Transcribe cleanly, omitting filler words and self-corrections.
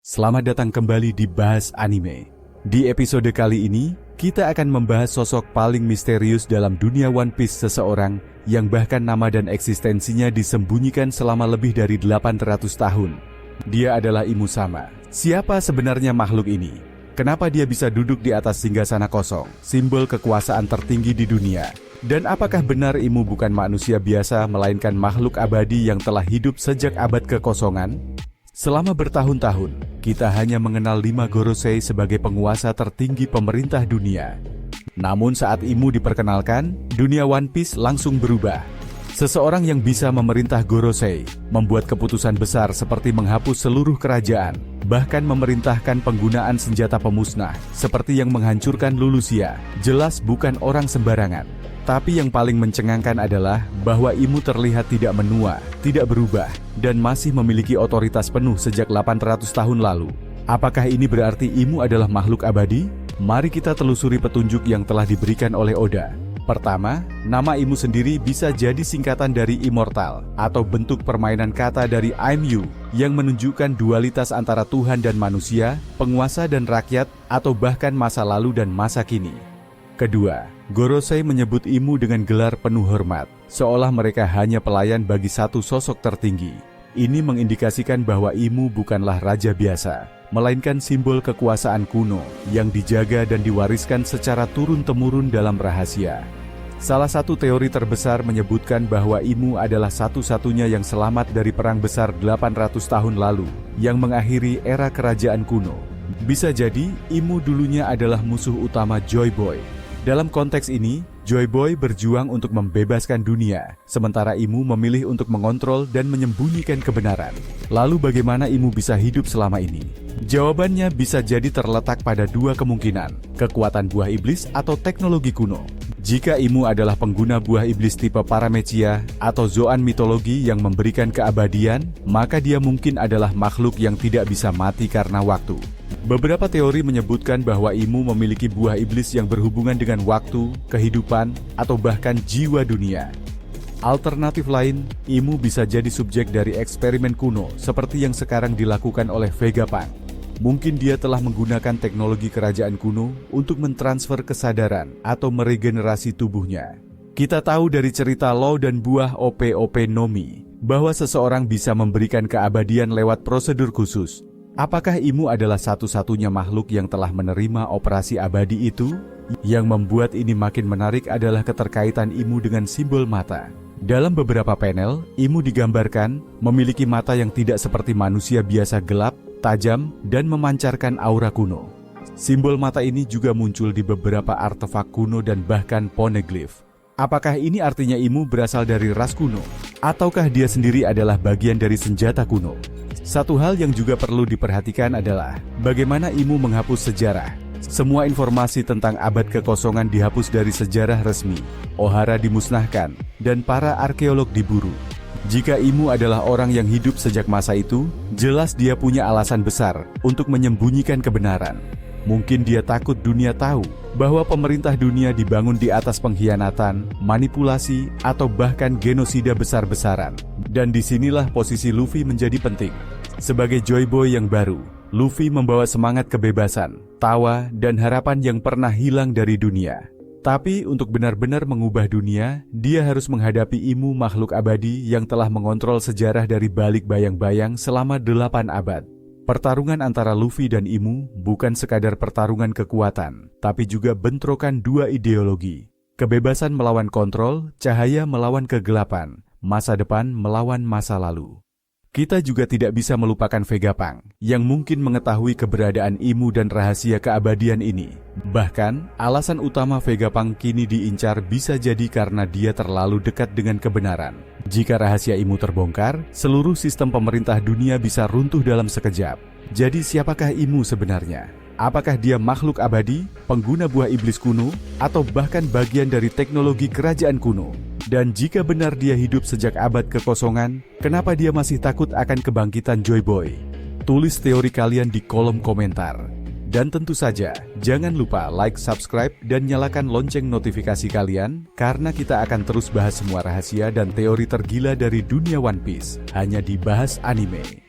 Selamat datang kembali di Bahas Anime. Di episode kali ini, kita akan membahas sosok paling misterius dalam dunia One Piece, seseorang yang bahkan nama dan eksistensinya disembunyikan selama lebih dari 800 tahun. Dia adalah Imu Sama. Siapa sebenarnya makhluk ini? Kenapa dia bisa duduk di atas singgasana kosong, simbol kekuasaan tertinggi di dunia? Dan apakah benar Imu bukan manusia biasa, melainkan makhluk abadi yang telah hidup sejak abad kekosongan? Selama bertahun-tahun, kita hanya mengenal 5 Gorosei sebagai penguasa tertinggi pemerintah dunia. Namun saat Imu diperkenalkan, dunia One Piece langsung berubah. Seseorang yang bisa memerintah Gorosei, membuat keputusan besar seperti menghapus seluruh kerajaan, bahkan memerintahkan penggunaan senjata pemusnah, seperti yang menghancurkan Lulusia, jelas bukan orang sembarangan. Tapi yang paling mencengangkan adalah bahwa Imu terlihat tidak menua, tidak berubah, dan masih memiliki otoritas penuh sejak 800 tahun lalu. Apakah ini berarti Imu adalah makhluk abadi? Mari kita telusuri petunjuk yang telah diberikan oleh Oda. Pertama, nama Imu sendiri bisa jadi singkatan dari immortal, atau bentuk permainan kata dari I'm You, yang menunjukkan dualitas antara Tuhan dan manusia, penguasa dan rakyat, atau bahkan masa lalu dan masa kini. Kedua, Gorosei menyebut Imu dengan gelar penuh hormat, seolah mereka hanya pelayan bagi satu sosok tertinggi. Ini mengindikasikan bahwa Imu bukanlah raja biasa, melainkan simbol kekuasaan kuno yang dijaga dan diwariskan secara turun-temurun dalam rahasia. Salah satu teori terbesar menyebutkan bahwa Imu adalah satu-satunya yang selamat dari perang besar 800 tahun lalu, yang mengakhiri era kerajaan kuno. Bisa jadi, Imu dulunya adalah musuh utama Joy Boy. Dalam konteks ini, Joy Boy berjuang untuk membebaskan dunia, sementara Imu memilih untuk mengontrol dan menyembunyikan kebenaran. Lalu bagaimana Imu bisa hidup selama ini? Jawabannya bisa jadi terletak pada dua kemungkinan, kekuatan buah iblis atau teknologi kuno. Jika Imu adalah pengguna buah iblis tipe Paramecia atau Zoan mitologi yang memberikan keabadian, maka dia mungkin adalah makhluk yang tidak bisa mati karena waktu. Beberapa teori menyebutkan bahwa Imu memiliki buah iblis yang berhubungan dengan waktu, kehidupan, atau bahkan jiwa dunia. Alternatif lain, Imu bisa jadi subjek dari eksperimen kuno seperti yang sekarang dilakukan oleh Vegapunk. Mungkin dia telah menggunakan teknologi kerajaan kuno untuk mentransfer kesadaran atau meregenerasi tubuhnya. Kita tahu dari cerita Law dan buah OP-OP Nomi bahwa seseorang bisa memberikan keabadian lewat prosedur khusus. Apakah Imu adalah satu-satunya makhluk yang telah menerima operasi abadi itu? Yang membuat ini makin menarik adalah keterkaitan Imu dengan simbol mata. Dalam beberapa panel, Imu digambarkan memiliki mata yang tidak seperti manusia biasa, gelap, tajam, dan memancarkan aura kuno. Simbol mata ini juga muncul di beberapa artefak kuno dan bahkan poneglyph. Apakah ini artinya Imu berasal dari ras kuno? Ataukah dia sendiri adalah bagian dari senjata kuno? Satu hal yang juga perlu diperhatikan adalah bagaimana Imu menghapus sejarah. Semua informasi tentang abad kekosongan dihapus dari sejarah resmi. Ohara dimusnahkan, dan para arkeolog diburu. Jika Imu adalah orang yang hidup sejak masa itu, jelas dia punya alasan besar untuk menyembunyikan kebenaran. Mungkin dia takut dunia tahu bahwa pemerintah dunia dibangun di atas pengkhianatan, manipulasi, atau bahkan genosida besar-besaran. Dan disinilah posisi Luffy menjadi penting. Sebagai Joy Boy yang baru, Luffy membawa semangat kebebasan, tawa, dan harapan yang pernah hilang dari dunia. Tapi untuk benar-benar mengubah dunia, dia harus menghadapi Imu, makhluk abadi yang telah mengontrol sejarah dari balik bayang-bayang selama 8 abad. Pertarungan antara Luffy dan Imu bukan sekadar pertarungan kekuatan, tapi juga bentrokan dua ideologi. Kebebasan melawan kontrol, cahaya melawan kegelapan, masa depan melawan masa lalu. Kita juga tidak bisa melupakan Vegapunk, yang mungkin mengetahui keberadaan Imu dan rahasia keabadian ini. Bahkan, alasan utama Vegapunk kini diincar bisa jadi karena dia terlalu dekat dengan kebenaran. Jika rahasia Imu terbongkar, seluruh sistem pemerintah dunia bisa runtuh dalam sekejap. Jadi siapakah Imu sebenarnya? Apakah dia makhluk abadi, pengguna buah iblis kuno, atau bahkan bagian dari teknologi kerajaan kuno? Dan jika benar dia hidup sejak abad kekosongan, kenapa dia masih takut akan kebangkitan Joy Boy? Tulis teori kalian di kolom komentar. Dan tentu saja, jangan lupa like, subscribe, dan nyalakan lonceng notifikasi kalian, karena kita akan terus bahas semua rahasia dan teori tergila dari dunia One Piece, hanya di Bahas Anime.